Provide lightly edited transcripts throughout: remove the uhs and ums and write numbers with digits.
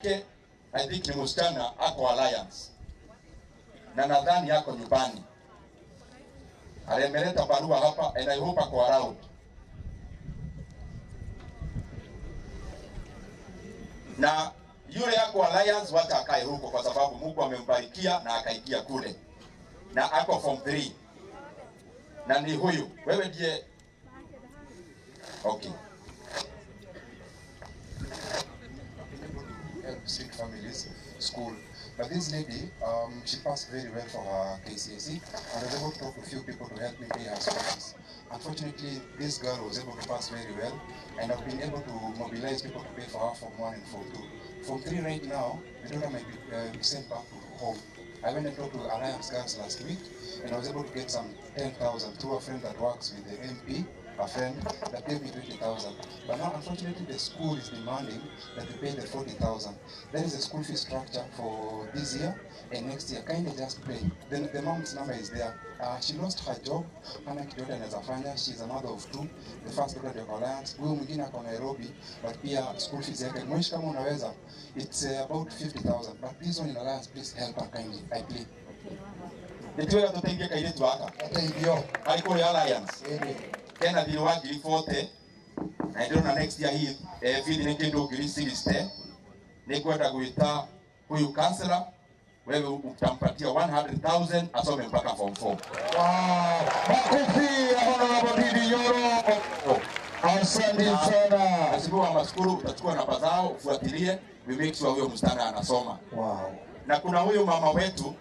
I think ni msichana ako Alliance na nadhani yako nyumbani. Alimeleta barua hapa and I hope ako around. Na yule yako Alliance wacha akae huko kwa sababu Mungu amembarikia na akaikia kule. Na ako form 3. Na ni huyu. Wewe ndiye. Okay. Sick families school, but this lady she passed very well for her KCSE and I was able to talk to a few people to help me pay her school fees. Unfortunately, this girl was able to pass very well and I've been able to mobilize people to pay for her Form 1 and Form 2. Form 3 right now, the daughter might be sent back to home. I went and talked to Alliance Girls last week and I was able to get some 10,000 through a friend that works with the MP, a friend that gave me 20,000. But now, unfortunately, the school is demanding that we pay the 40,000. There is a school fee structure for this year and next year. Kindly just pay. The mom's number is there. She lost her job. She's a mother of 2. The first daughter of Alliance. Huyu mwingine ako Nairobi, but pia school fees yake. Mwisho kama unaweza, it's about 50,000. But this one in Alliance, please help her kindly. I plead. Nituwe tutengie kailetu haka. Ndio. Haiko ya Alliance. Kena diluwaji lifote. Na ndio na next year hii vile ningendo grisi liste. Nikwenda kuita huyu counselor. Wewe utampatia 100,000 asome mpaka form 4. Wow. Makofi Honorable Ndindi Nyoro. Asante sana. Asibu wa maskuru utachukua namba zao ufuatilie. We make sure huyo msichana anasoma. Wow. Na kuna huyu mama wetu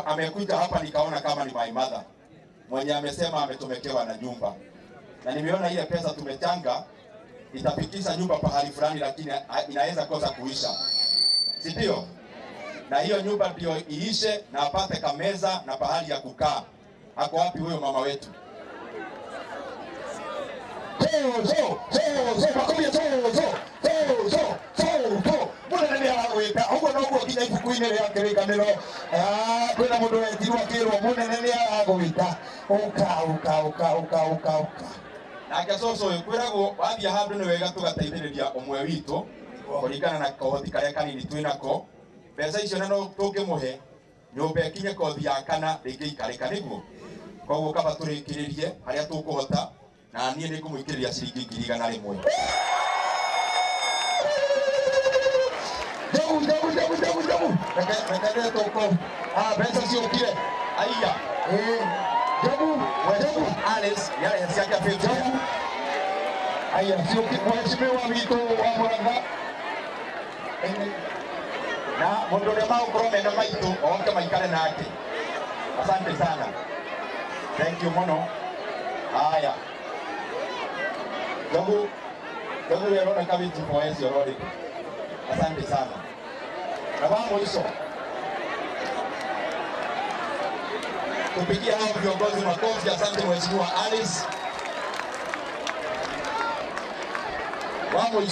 amekuja hapa nikaona kama ni my mother. Mwenye amesema ametomekewa na nyumba. Na nimeona ile pesa tumechanga itafikisha nyumba pahali fulani lakini inaweza kosa kuisha. Si ndio? Na hiyo nyumba ndio iishe na apate kameza na pahali ya kukaa. Hako wapi huyo mama wetu? Mbona nani anaweka? Huko na huko kija ifukuine ile yake ile kamera. Kuna mtu anayetirwa kero, mbona nani anaweka? Uka. Na kasoso kwirago wathia handu ni wega tugateithiriria omwe wito kurikana na kohoti karia kanini twinako. Pesa icio no tungimuhe nyumba ikinye kothi ya kana ringi ikarika niguo. Koguo kaba turikiririe haria tukuhota na nie ni kumwikiriria ciringi 100,000. Jabu. Rekadere toko. Pesa sio kile. Aiya. Jabu. Alice yale yasiaka pesa. Aiya, sio mheshimiwa wito wa Murang'a. Na mondole mao krome na maito onke maikale nake. Asante sana. Thank you mono. Haya. Jabu leo na kabiti poezi orori. Asante sana. Na mambo hizo. Tupigie hao viongozi makofi. Asante mheshimiwa Alice. Vamos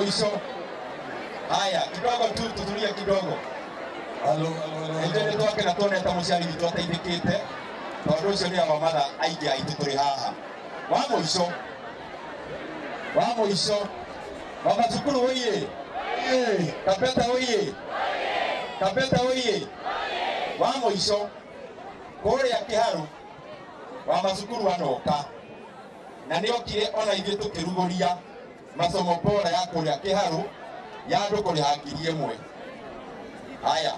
hizo. Haya, kidogo tu tutulie kidogo. Halo. Ndio nitoke na tone hata mshari vitu hata idikite. Tondũ cio nĩ amamada aingĩ aitũ tũrĩ haha. Vamos hizo. Mama Cukuru oye. Kapeta oye. Vamos hizo. Kũrĩa kĩharu wa macukuru anoka na nĩ okire ona ithuĩ tũkĩrugũria masomo bora ya kũrĩa kĩharu ya andũ kũrĩha 1,000. Haya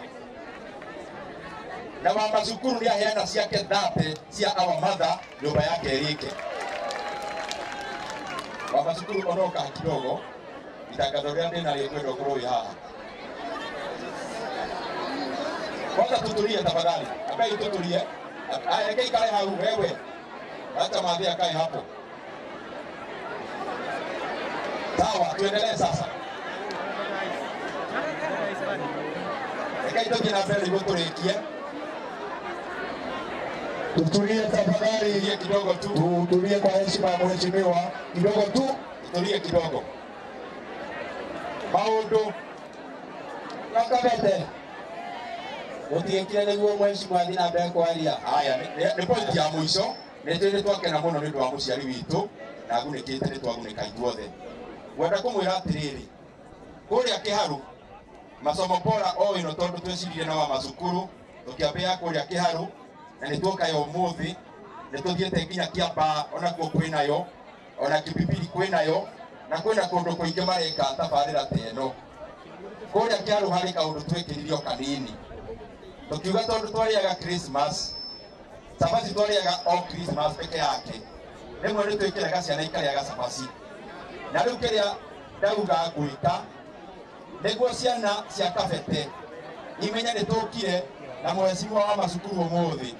na wa macukuru nĩ aheana ciake 30 cia our mother nyũmba yake ĩrĩke. Wa macukuru onoka kidogo itangatho rĩrĩa ndĩnarĩo kwenda ũkorwo haha. Kwanza tutulie tafadhali. Abai tutulie. Aya kai kae hau wewe. Acha madhi akae hapo. Sawa, tuendelee sasa. Kai toki na mbele guturikia. Tutulie tafadhali kidogo tu. Tutulie kwa heshima ya mheshimiwa. Kidogo tu. Tutulie kidogo. Maundu. Nakabete. Utiekire niguo mheshimiwa thina mbele kwaria. Haya, ni point ya mwisho. Nĩtwĩrĩ twakena mũno nĩ ũndũ wa mũciari witũ na agunĩkĩte nĩ twagunĩka ithuothe. Wenda kũmwĩra atĩrĩrĩ, kũrĩa kĩharu masomo bora o ĩno tondũ twĩciririe na wa macukuru tũkĩambia kũrĩa kĩharu na nĩ tuokayo ũmũthĩ nĩ tũthiĩte nginya Kĩambaa onakuo kwĩnayo ona Kĩpipiri kwĩnayo na kwĩna kũndũ kũingĩ mareka tabarĩra ta ĩno. Kũrĩa kĩharu harĩ kaũndũ twĩkĩrire o kanini tukiuga tondũ twarĩaga Christmas cabaci twarĩaga o Christmas peke yake rĩmwe nĩ twĩkĩraga ciana ikarĩaga cabaci na rĩu kĩrĩa ndauga gwĩka nĩguo ciana cia Kabete imenya nĩ tũkire na mheshimiwa wa macukuru ũmũthĩ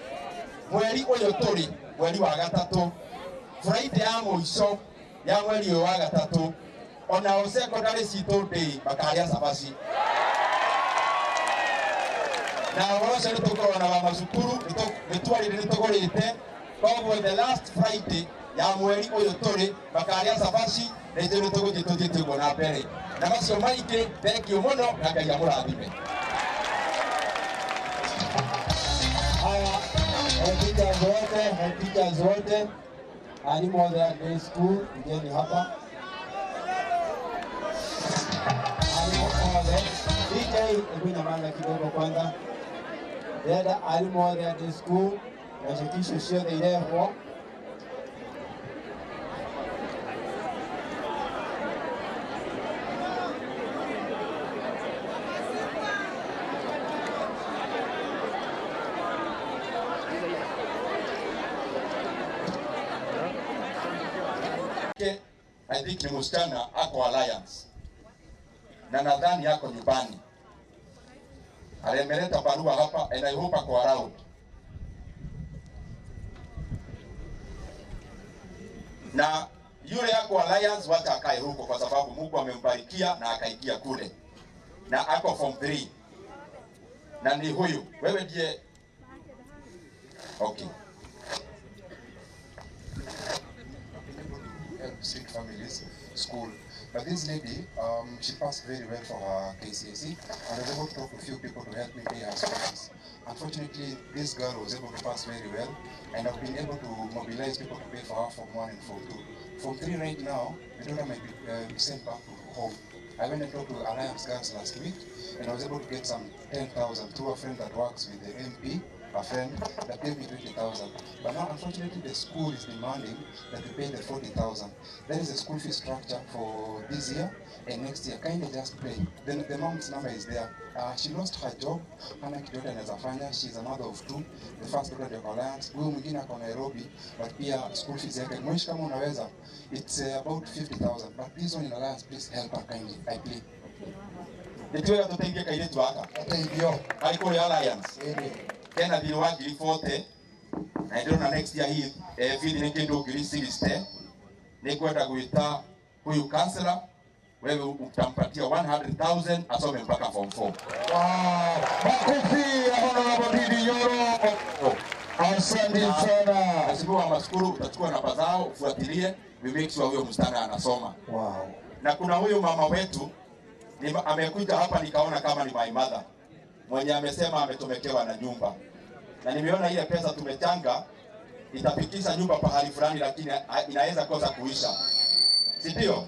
mweri ũyũ tũrĩ mweri wa gatatũ Friday ya mũico ya mweri ũyũ wa gatatũ onao secondary citũ day makarĩa cabaci na wose nĩ tũkorwo na wa macukuru nĩ twarĩre nĩ tũgũrĩte koguo the last Friday ya mweri ũyũ tũrĩ makarĩa cabaci na ithuĩ nĩ tũgũthiĩ tũthiĩte ũguo na mbere na macio maingĩ thengiũ mũno na Ngai amũrathime. Teachers wote alimu wa the school mjeni hapa alimu wote DJ ekunya manda kidogo kwanza dada alimu wa the school na shikisho shode ilehwa I think ni msichana ako Alliance na nadhani yako nyumbani. Alimeleta barua hapa and I hope ako around. Na yule yako Alliance wacha akae huko kwa sababu Mungu amembarikia na akaingia kule. Na ako form 3. Na ni huyu. Wewe ndiye okay. Sick families school, but this lady she passed very well for her KCSE and I was able to talk to a few people to help me pay her school fees. Unfortunately, this girl was able to pass very well and I've been able to mobilize people to pay for her Form 1 and Form 2. Form 3 right now, the daughter might be sent back to home. I went and talked to Alliance Girls last week and I was able to get some 10,000 through a friend that works with the MP, a friend that gave me 20,000. But now, unfortunately, the school is demanding that we pay the 40,000. That is the school fee structure for this year and next year. Kindly just pay. Then the mom's number is there. She lost her job. She's a mother of 2. The first daughter of Alliance. Huyu mwingine ako Nairobi, but pia school fees yake. Mwishi kama unaweza, it's about 50,000. But this one in Alliance, please help her kindly. I plead. Nituweka tutengie kailetu haka. hata hivyo Haiko ya Alliance. Kena thiri wa ngiri 40 na ndio na next year hii feed ni kendo ngiri 60 ni kwenda kuita huyu counselor wewe utampatia 100,000 asome mpaka form 4. Wow, makofi Honorable Ndindi Nyoro. Asante sana. Mheshimiwa wa maskuru utachukua namba zao ufuatilie we make sure huyo msichana anasoma. Wow. Na kuna huyu mama wetu amekuja hapa nikaona kama ni my mother mwenye amesema ametomekewa na nyumba na nimeona ile pesa tumechanga itafikisha nyumba pahali fulani lakini inaweza kosa kuisha, si ndio?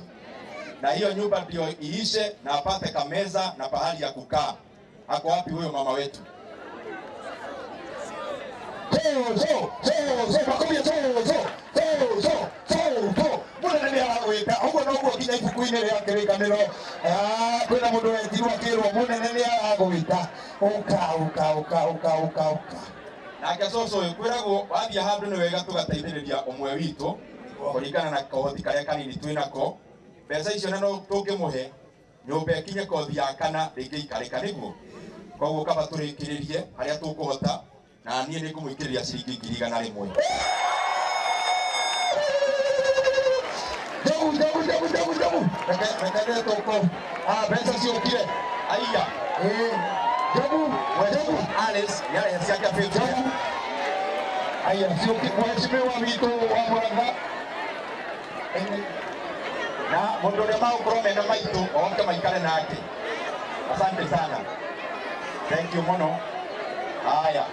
Na hiyo nyumba ndio iishe na apate kameza na pahali ya kukaa. Ako wapi huyo mama wetu? Mbona nani aragwita huko na huko kinya ibuku-inĩ rĩa kĩrĩkanĩro kwĩna mũndũ wetirwo akĩrwo mbona nani aragwita uka Nake coco ũyũ kwĩragwo wathiĩ handũ nĩ wega tũgateithĩrĩria ũmwe witũ kũringana na kothi karĩa kanini twĩnako. Mbeca icio na no tũngĩmũhe nyũmba ĩkinye kothi ya 4 rĩngĩ ikarĩka nĩguo. Koguo kaba tũrĩkĩrĩrie harĩa tũkũhota na niĩ nĩ ngũmũikĩrĩria ciringi 100,000. Jabu. Rekadere toko. Pesa sio kile. Aiya. Jabu. Alice, yale yasiaka pesa. Aiya, sio kile. Mheshimiwa wito wa Murang'a. Na mundu ũrĩa maũkorwo na maitũ oke maikare nake. Asante sana. Thank you mũno. Haya.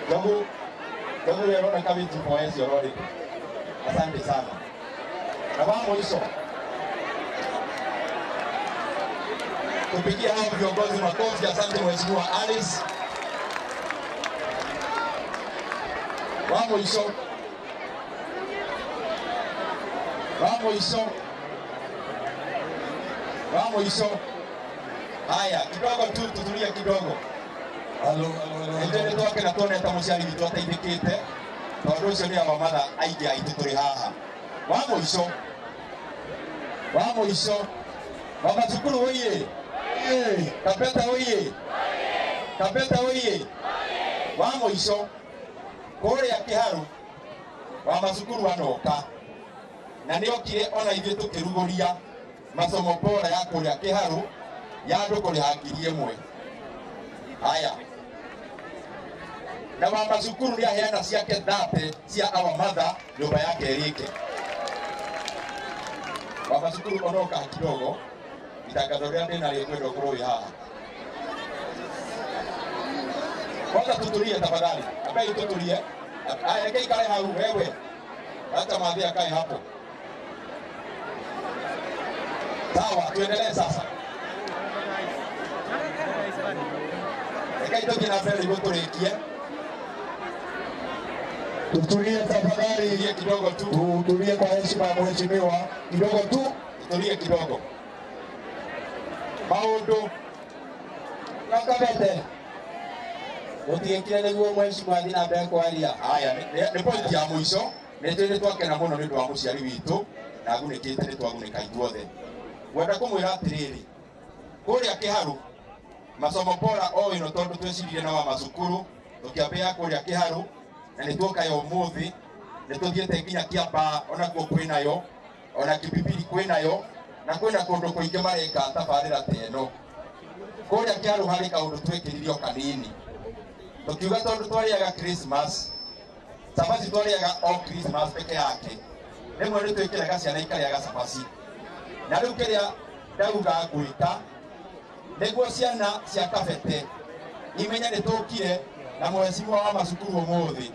Jabu Ndio leo na kabiti poezi orori. Asante sana. Na vamos hizo. Tupigie hao viongozi makofi. Asante Mheshimiwa Alice. Vamos hizo. Vamos hizo. Vamos hizo. Haya, kidogo tu tutulie kidogo. Ndio toke na tone tamuciari witu ateithikite. Tondu ucio ni abamatha aingi aitu turi haha. Vamos hizo. Vamos hizo. Mama Cukuru oye. Kapeta oye. Kapeta oye. Vamos hizo. Kuria Kiharu. Mama Cukuru anoka. Na nĩ okire ona ithuĩ tũkĩruguria masomo bora ya kũrĩa Kiharu ya andũ kũrĩha 1,000. Haya, na mama Cukuru nĩ aheana ciake 30 cia our mother nyũmba yake ĩrĩke. Mama Cukuru onoka kidogo itangatho rĩrĩa ndĩnarĩo kwenda ũkorwo wĩ haha. Kwanza tutulie tafadhali, ambaye tutulie. Haya, kei kale hau wewe. Hata madhi akae hapo. Sawa, tuendelee sasa. Ekaito kina mbele hivyo turekie. Tutulie tafadhali kidogo tu. Tutulie kwa heshima ya mheshimiwa. Kidogo tu. Tutulie kidogo. Maundu. Nakabete. Utiekire niguo mheshimiwa thina mbere kwaria. Haya, ni point ya mwisho. Nĩtwĩrĩ twakena mũno nĩ ũndũ wa mũciari witũ na agunĩkĩte nĩ twagunĩka ithuothe. Wenda kũmwĩra atĩrĩrĩ, kũrĩa Kiharu masomo bora o ĩno tondũ twĩciririe na wa macukuru tũkĩambia kũrĩa Kiharu na nĩ tuoka yo ũmũthĩ nĩ tũthiĩte nginya Kiambaa ona kuo kwĩnayo ona Kipipiri kwĩnayo na kwĩna kũndũ kũingĩ mareka tabarĩra ta ĩno. Kũrĩa Kiharu harĩ kaũndũ twĩkĩrire o kanini. Tũkiuga tondũ twarĩaga Christmas sabaci twariaga o Christmas peke yake. Rĩmwe nĩ twĩkĩraga ciana ikarĩaga sabaci. Na rĩu kĩrĩa ndauga gwĩka nĩguo ciana cia Kabete imenya nĩ tũkire na mheshimiwa wa macukuru ũmũthĩ.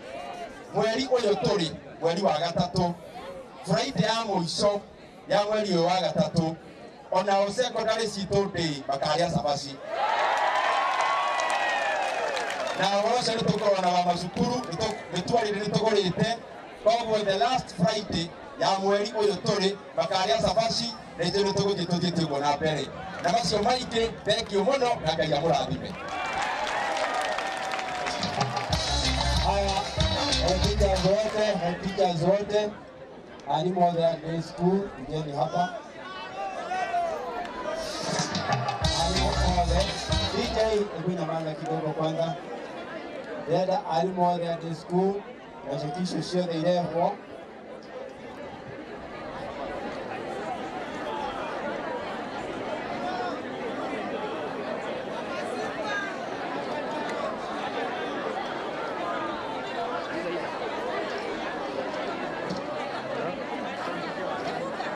Mweri ũyũ tũrĩ mweri wa gatatũ. Friday ya mũico ya mweri ũyũ wa gatatũ onao secondary citũ day makarĩa sabaci. Na wose nĩ tũkorwo na wa macukuru nĩ twarire nĩ tũgũrĩte. Koguo the last Friday ya mweri ũyũ tũrĩ makarĩa sabaci na ithuĩ nĩ tũgũthiĩ tũthiĩte ũguo na mbere. Na macio maingĩ thengiũ mũno na Ngai amũrathime. Haya, teachers wote alimu wa the school ngeni hapa. Alimu wote DJ kunyamaza kidogo kwanza. Dada alimu wa the school na shikisho ciothe irehwo